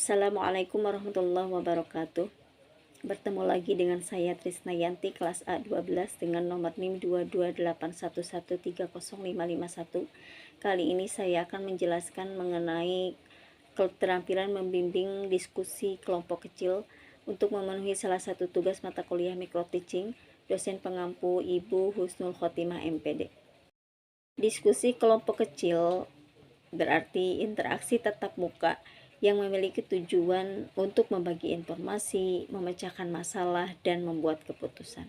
Assalamualaikum warahmatullahi wabarakatuh. Bertemu lagi dengan saya Trisnayanti kelas A12 dengan nomor NIM 22811305551. Kali ini saya akan menjelaskan mengenai keterampilan membimbing diskusi kelompok kecil untuk memenuhi salah satu tugas mata kuliah Micro Teaching, dosen pengampu Ibu Husnul Khotimah MPD. Diskusi kelompok kecil berarti interaksi tatap muka yang memiliki tujuan untuk membagi informasi, memecahkan masalah, dan membuat keputusan.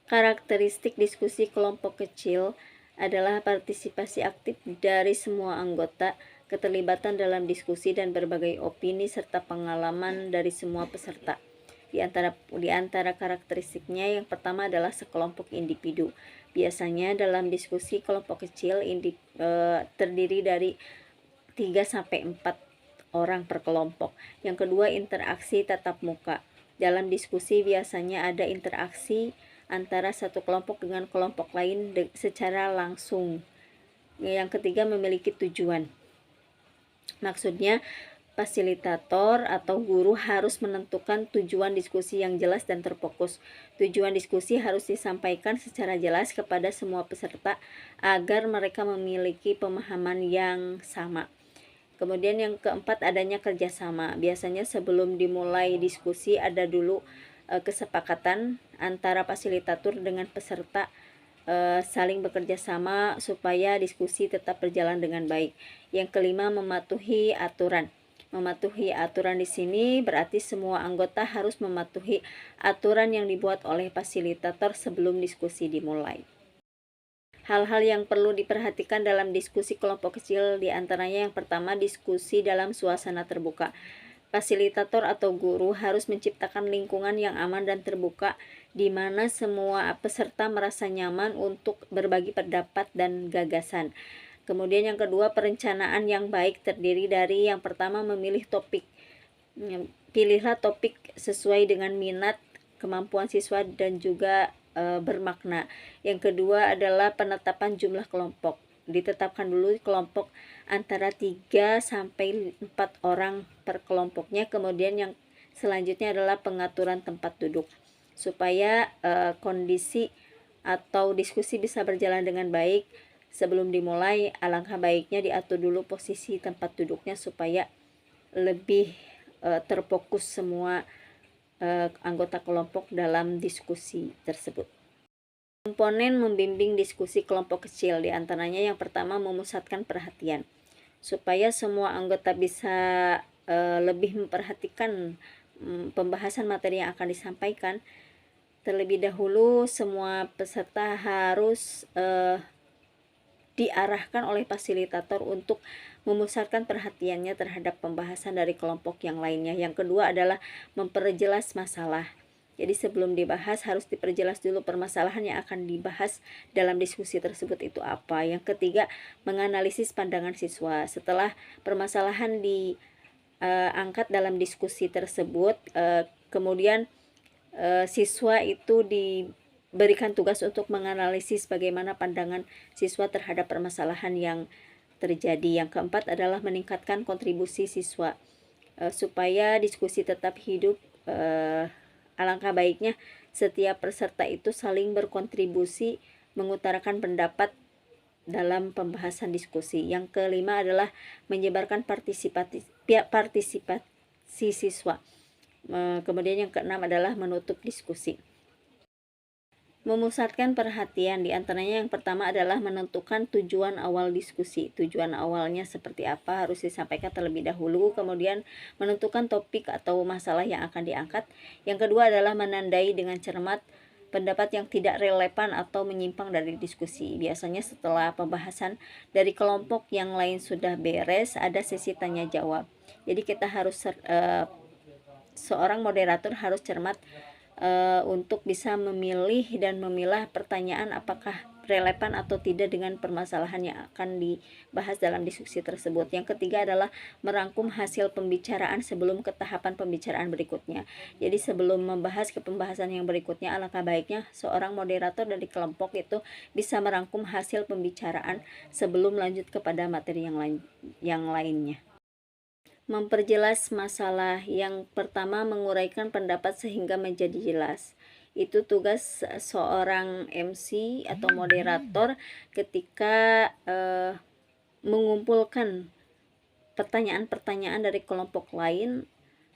Karakteristik diskusi kelompok kecil adalah partisipasi aktif dari semua anggota, keterlibatan dalam diskusi dan berbagai opini serta pengalaman dari semua peserta. Di antara karakteristiknya, yang pertama adalah sekelompok individu. Biasanya dalam diskusi kelompok kecil terdiri dari 3-4 orang per kelompok. Yang kedua, interaksi tatap muka. Dalam diskusi biasanya ada interaksi antara satu kelompok dengan kelompok lain secara langsung. Yang ketiga, memiliki tujuan. Maksudnya, fasilitator atau guru harus menentukan tujuan diskusi yang jelas dan terfokus. Tujuan diskusi harus disampaikan secara jelas kepada semua peserta agar mereka memiliki pemahaman yang sama. Kemudian yang keempat, adanya kerjasama. Biasanya sebelum dimulai diskusi ada dulu kesepakatan antara fasilitator dengan peserta saling bekerja sama supaya diskusi tetap berjalan dengan baik. Yang kelima, mematuhi aturan. Mematuhi aturan di sini berarti semua anggota harus mematuhi aturan yang dibuat oleh fasilitator sebelum diskusi dimulai. Hal-hal yang perlu diperhatikan dalam diskusi kelompok kecil diantaranya yang pertama, diskusi dalam suasana terbuka. Fasilitator atau guru harus menciptakan lingkungan yang aman dan terbuka di mana semua peserta merasa nyaman untuk berbagi pendapat dan gagasan. Kemudian yang kedua, perencanaan yang baik terdiri dari yang pertama, memilih topik. Pilihlah topik sesuai dengan minat, kemampuan siswa dan juga bermakna. Yang kedua adalah penetapan jumlah kelompok. Ditetapkan dulu kelompok antara 3-4 orang per kelompoknya. Kemudian yang selanjutnya adalah pengaturan tempat duduk supaya kondisi atau diskusi bisa berjalan dengan baik. Sebelum dimulai, alangkah baiknya diatur dulu posisi tempat duduknya supaya lebih terfokus semua anggota kelompok dalam diskusi tersebut. Komponen membimbing diskusi kelompok kecil diantaranya yang pertama, memusatkan perhatian supaya semua anggota bisa lebih memperhatikan pembahasan materi yang akan disampaikan. Terlebih dahulu semua peserta harus diarahkan oleh fasilitator untuk memusatkan perhatiannya terhadap pembahasan dari kelompok yang lainnya. Yang kedua adalah memperjelas masalah. Jadi sebelum dibahas harus diperjelas dulu permasalahan yang akan dibahas dalam diskusi tersebut itu apa. Yang ketiga, menganalisis pandangan siswa. Setelah permasalahan diangkat dalam diskusi tersebut, kemudian siswa itu diberikan tugas untuk menganalisis bagaimana pandangan siswa terhadap permasalahan yang terjadi. Yang keempat adalah meningkatkan kontribusi siswa supaya diskusi tetap hidup. Alangkah baiknya setiap peserta itu saling berkontribusi mengutarakan pendapat dalam pembahasan diskusi. Yang kelima adalah menyebarkan partisipasi siswa. Kemudian yang keenam adalah menutup diskusi. Memusatkan perhatian diantaranya yang pertama adalah menentukan tujuan awal diskusi. Tujuan awalnya seperti apa harus disampaikan terlebih dahulu, kemudian menentukan topik atau masalah yang akan diangkat. Yang kedua adalah menandai dengan cermat pendapat yang tidak relevan atau menyimpang dari diskusi. Biasanya setelah pembahasan dari kelompok yang lain sudah beres, ada sesi tanya jawab. Jadi kita harus seorang moderator harus cermat untuk bisa memilih dan memilah pertanyaan apakah relevan atau tidak dengan permasalahan yang akan dibahas dalam diskusi tersebut. Yang ketiga adalah merangkum hasil pembicaraan sebelum ke tahapan pembicaraan berikutnya. Jadi sebelum membahas ke pembahasan yang berikutnya, alangkah baiknya seorang moderator dari kelompok itu bisa merangkum hasil pembicaraan sebelum lanjut kepada materi yang lainnya. Memperjelas masalah. Yang pertama, menguraikan pendapat sehingga menjadi jelas. Itu tugas seorang MC atau moderator ketika mengumpulkan pertanyaan-pertanyaan dari kelompok lain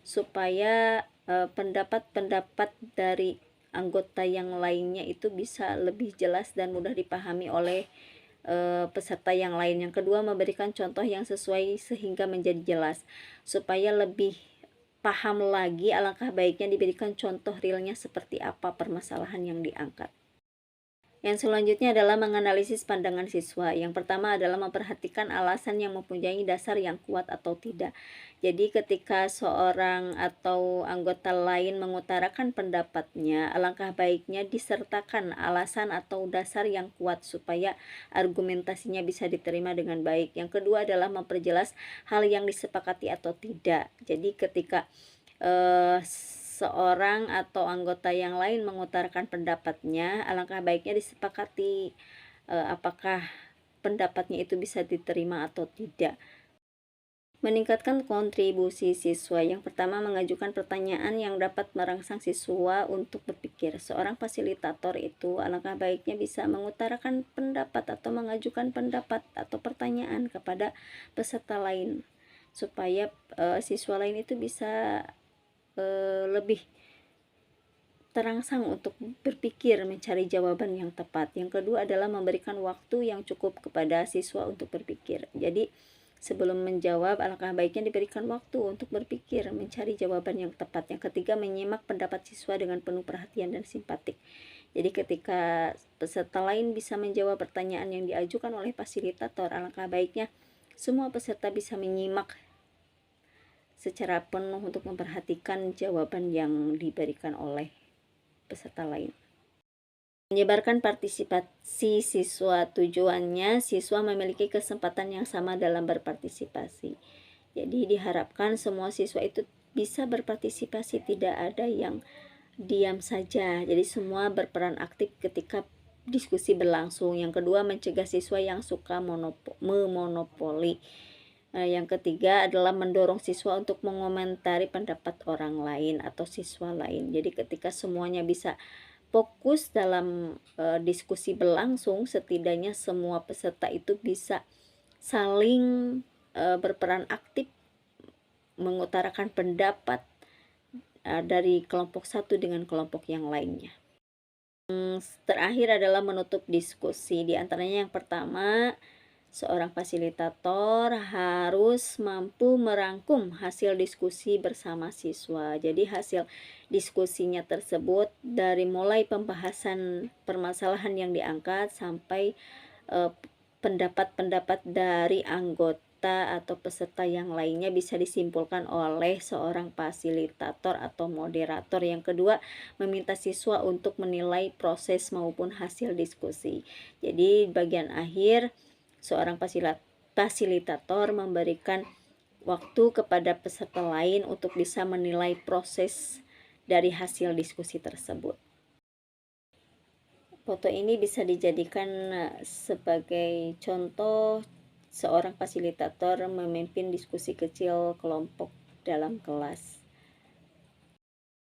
supaya pendapat-pendapat dari anggota yang lainnya itu bisa lebih jelas dan mudah dipahami oleh peserta yang lain. Yang kedua, memberikan contoh yang sesuai sehingga menjadi jelas. Supaya lebih paham lagi, alangkah baiknya diberikan contoh realnya seperti apa permasalahan yang diangkat. Yang selanjutnya adalah menganalisis pandangan siswa. Yang pertama adalah memperhatikan alasan yang mempunyai dasar yang kuat atau tidak. Jadi ketika seorang atau anggota lain mengutarakan pendapatnya, alangkah baiknya disertakan alasan atau dasar yang kuat supaya argumentasinya bisa diterima dengan baik. Yang kedua adalah memperjelas hal yang disepakati atau tidak. Jadi ketika seorang atau anggota yang lain mengutarakan pendapatnya, alangkah baiknya disepakati apakah pendapatnya itu bisa diterima atau tidak. Meningkatkan kontribusi siswa. Yang pertama, mengajukan pertanyaan yang dapat merangsang siswa untuk berpikir. Seorang fasilitator itu alangkah baiknya bisa mengutarakan pendapat atau mengajukan pendapat atau pertanyaan kepada peserta lain supaya siswa lain itu bisa lebih terangsang untuk berpikir mencari jawaban yang tepat. Yang kedua adalah memberikan waktu yang cukup kepada siswa untuk berpikir. Jadi sebelum menjawab, alangkah baiknya diberikan waktu untuk berpikir mencari jawaban yang tepat. Yang ketiga, menyimak pendapat siswa dengan penuh perhatian dan simpatik. Jadi ketika peserta lain bisa menjawab pertanyaan yang diajukan oleh fasilitator, alangkah baiknya semua peserta bisa menyimak secara penuh untuk memperhatikan jawaban yang diberikan oleh peserta lain. Menyebarkan partisipasi siswa. Tujuannya siswa memiliki kesempatan yang sama dalam berpartisipasi. Jadi diharapkan semua siswa itu bisa berpartisipasi, tidak ada yang diam saja. Jadi semua berperan aktif ketika diskusi berlangsung. Yang kedua, mencegah siswa yang suka memonopoli. Yang ketiga adalah mendorong siswa untuk mengomentari pendapat orang lain atau siswa lain. Jadi ketika semuanya bisa fokus dalam diskusi berlangsung, setidaknya semua peserta itu bisa saling berperan aktif mengutarakan pendapat dari kelompok satu dengan kelompok yang lainnya. Terakhir adalah menutup diskusi. Di antaranya yang pertama, seorang fasilitator harus mampu merangkum hasil diskusi bersama siswa. Jadi hasil diskusinya tersebut dari mulai pembahasan permasalahan yang diangkat sampai pendapat-pendapat dari anggota atau peserta yang lainnya bisa disimpulkan oleh seorang fasilitator atau moderator. Yang kedua, meminta siswa untuk menilai proses maupun hasil diskusi. Jadi bagian akhir, seorang fasilitator memberikan waktu kepada peserta lain untuk bisa menilai proses dari hasil diskusi tersebut. Foto ini bisa dijadikan sebagai contoh seorang fasilitator memimpin diskusi kecil kelompok dalam kelas.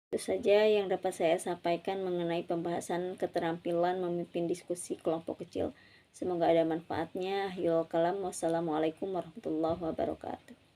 Itu saja yang dapat saya sampaikan mengenai pembahasan keterampilan memimpin diskusi kelompok kecil. Semoga ada manfaatnya. Akhirul kalam. Wassalamualaikum warahmatullahi wabarakatuh.